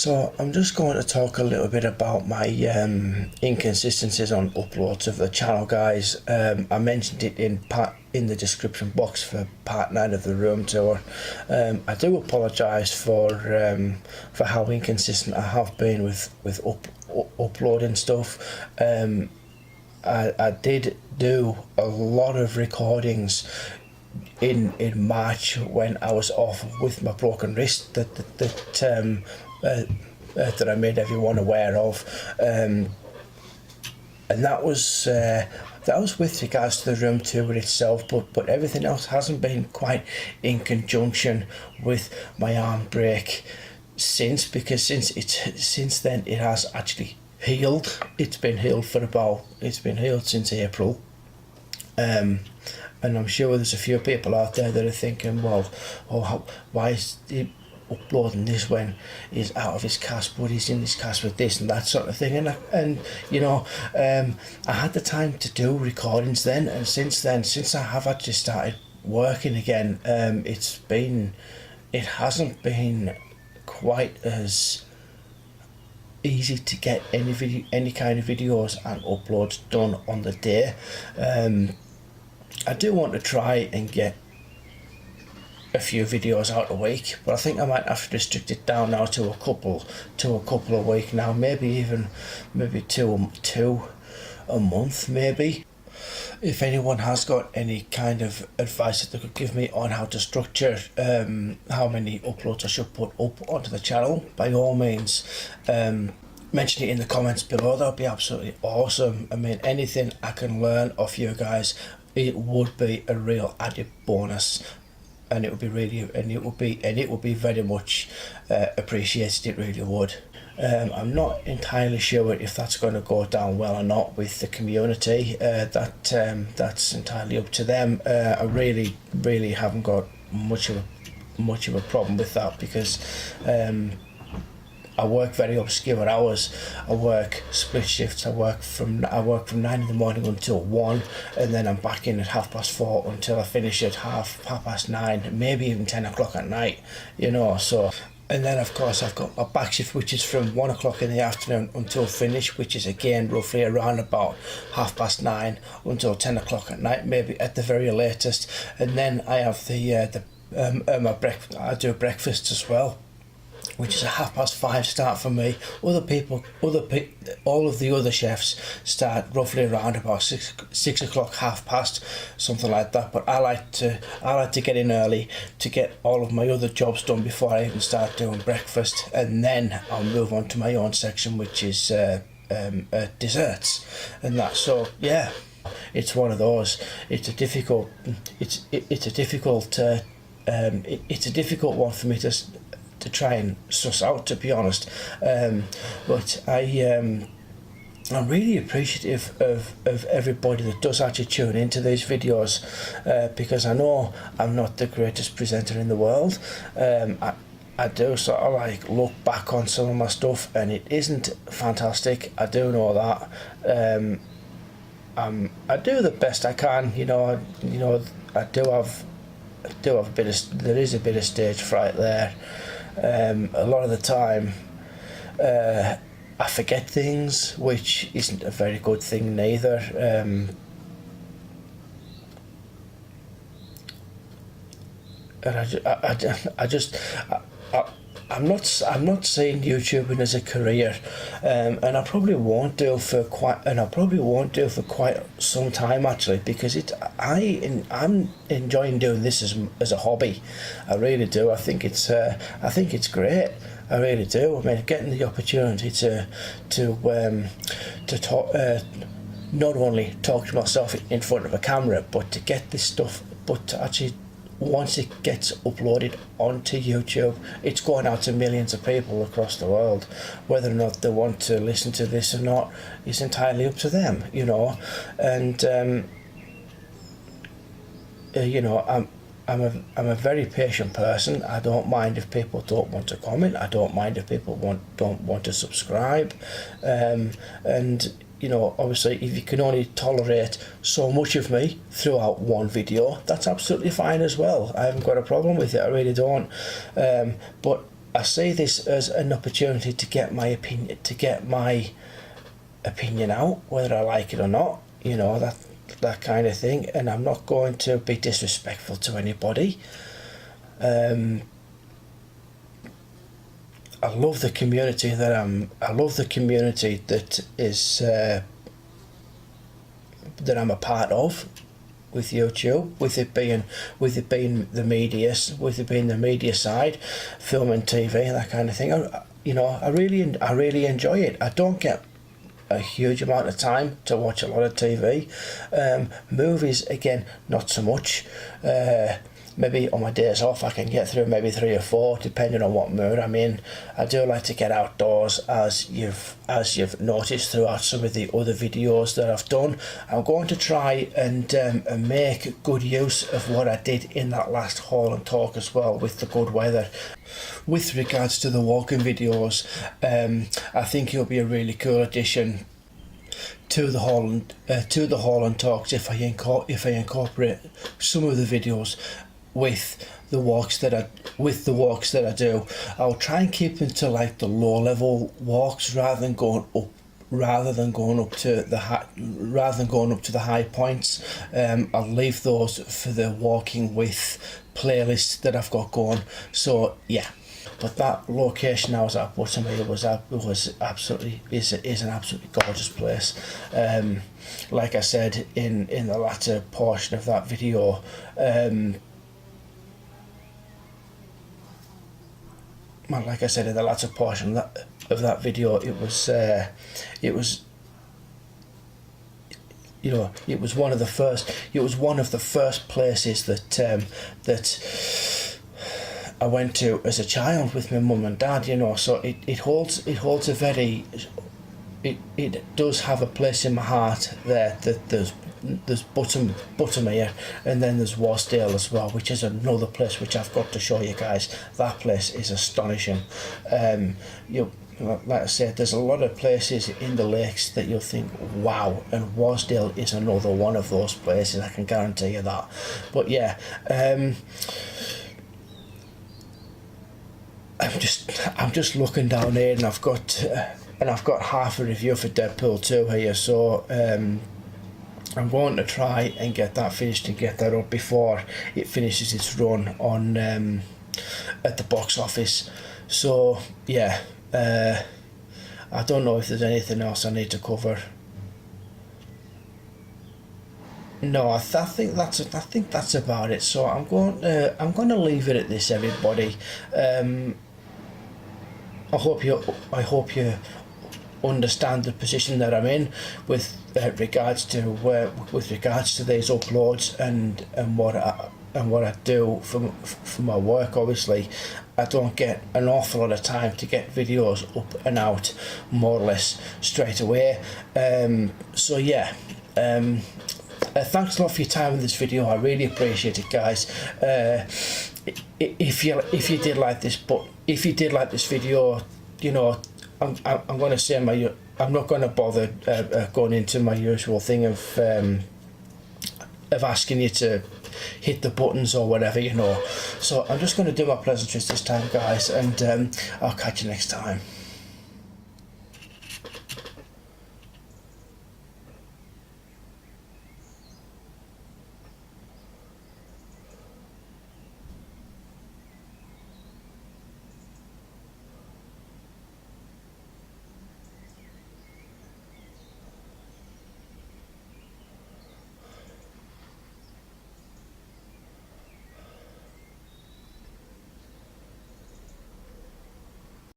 So I'm just going to talk a little bit about my inconsistencies on uploads of the channel, guys. I mentioned it in the description box for part 9 of the room tour. I do apologise for how inconsistent I have been with uploading stuff. I did do a lot of recordings in March when I was off with my broken wrist that I made everyone aware of, and that was with regards to the room tour itself, but everything else hasn't been quite in conjunction with my arm break because since then it has actually healed. It's been healed since April. And I'm sure there's a few people out there that are thinking, well, why is he uploading this when he's out of his cast, but he's in his cast with this and that sort of thing. And I had the time to do recordings then, and since I have actually started working again, it hasn't been quite as easy to get any kind of videos and uploads done on the day. I do want to try and get a few videos out a week, but I think I might have to restrict it down now to a couple a week now, maybe two a month maybe. If anyone has got any kind of advice that they could give me on how to structure how many uploads I should put up onto the channel, by all means mention it in the comments below. That would be absolutely awesome. I mean, anything I can learn off you guys, it would be a real added bonus, and it would be very much appreciated. It really would. I'm not entirely sure if that's going to go down well or not with the community. That's entirely up to them. I really haven't got much of a problem with that, because I work very obscure hours. I work split shifts. I work from 9 in the morning until 1, and then I'm back in at 4:30 until I finish at half past 9, maybe even 10 o'clock at night. So, and then of course I've got my back shift, which is from 1 o'clock in the afternoon until finish, which is again roughly around about 9:30 until 10 o'clock at night, maybe at the very latest. And then I have my breakfast. I do breakfast as well, which is a 5:30 start for me. All of the other chefs start roughly around about 6 o'clock, 5:30, something like that. But I like to get in early to get all of my other jobs done before I even start doing breakfast, and then I'll move on to my own section, which is desserts and that. So yeah, it's one of those. It's a difficult one for me to try and suss out, to be honest, but I'm really appreciative of everybody that does actually tune into these videos, because I know I'm not the greatest presenter in the world. I do sort of like look back on some of my stuff and it isn't fantastic. I do know that. I do the best I can. I do have there is a bit of stage fright there. A lot of the time I forget things, which isn't a very good thing neither. And I'm not seeing YouTubing as a career, and I probably won't do for quite some time actually, because I'm enjoying doing this as a hobby. I really do. I think it's great. I really do. I mean, getting the opportunity to talk, not only talk to myself in front of a camera, but to get this stuff, but to actually, once it gets uploaded onto YouTube, it's going out to millions of people across the world. Whether or not they want to listen to this or not is entirely up to them, And I'm a very patient person. I don't mind if people don't want to comment. I don't mind if people don't want to subscribe, and obviously if you can only tolerate so much of me throughout one video, that's absolutely fine as well. I haven't got a problem with it, I really don't. But I see this as an opportunity to get my opinion out, whether I like it or not, you know, that kind of thing. And I'm not going to be disrespectful to anybody. I love the community that is that I'm a part of with YouTube, with it being the media side, film and TV and that kind of thing. I really enjoy it. I don't get a huge amount of time to watch a lot of TV. Movies, again, not so much. Maybe on my days off I can get through maybe 3 or 4, depending on what mood I'm in. I do like to get outdoors, as you've noticed throughout some of the other videos that I've done. I'm going to try and make good use of what I did in that last haul and talk as well, with the good weather. With regards to the walking videos, I think it'll be a really cool addition to the haul and talks if I incorporate some of the videos with the walks that I do. I'll try and keep them to like the low level walks rather than going up to the high points. I'll leave those for the walking with playlist that I've got going. So yeah. But that location I was at, Buttermere, is an absolutely gorgeous place. Like I said in the latter portion of that video, like I said in the latter portion of that video, it was one of the first places that I went to as a child with my mum and dad, you know. So it holds a very, it does have a place in my heart there. That there's Buttermere, and then there's Wasdale as well, which is another place which I've got to show you guys. That place is astonishing. Like I said, there's a lot of places in the lakes that you'll think, wow, and Wasdale is another one of those places. I can guarantee you that. But yeah, I'm just looking down here, and I've got half a review for Deadpool 2 here, so I'm going to try and get that finished and get that up before it finishes its run on at the box office. So yeah, I don't know if there's anything else I need to cover. No, I think that's about it. So I'm going to leave it at this, everybody. I hope you understand the position that I'm in with regards to these uploads and what I do for my work. Obviously, I don't get an awful lot of time to get videos up and out more or less straight away. So yeah. Thanks a lot for your time in this video. I really appreciate it, guys. If you did like this, video, you know, I'm going to say I'm not going to bother going into my usual thing of asking you to hit the buttons or whatever, you know. So I'm just going to do my pleasantries this time, guys, and I'll catch you next time.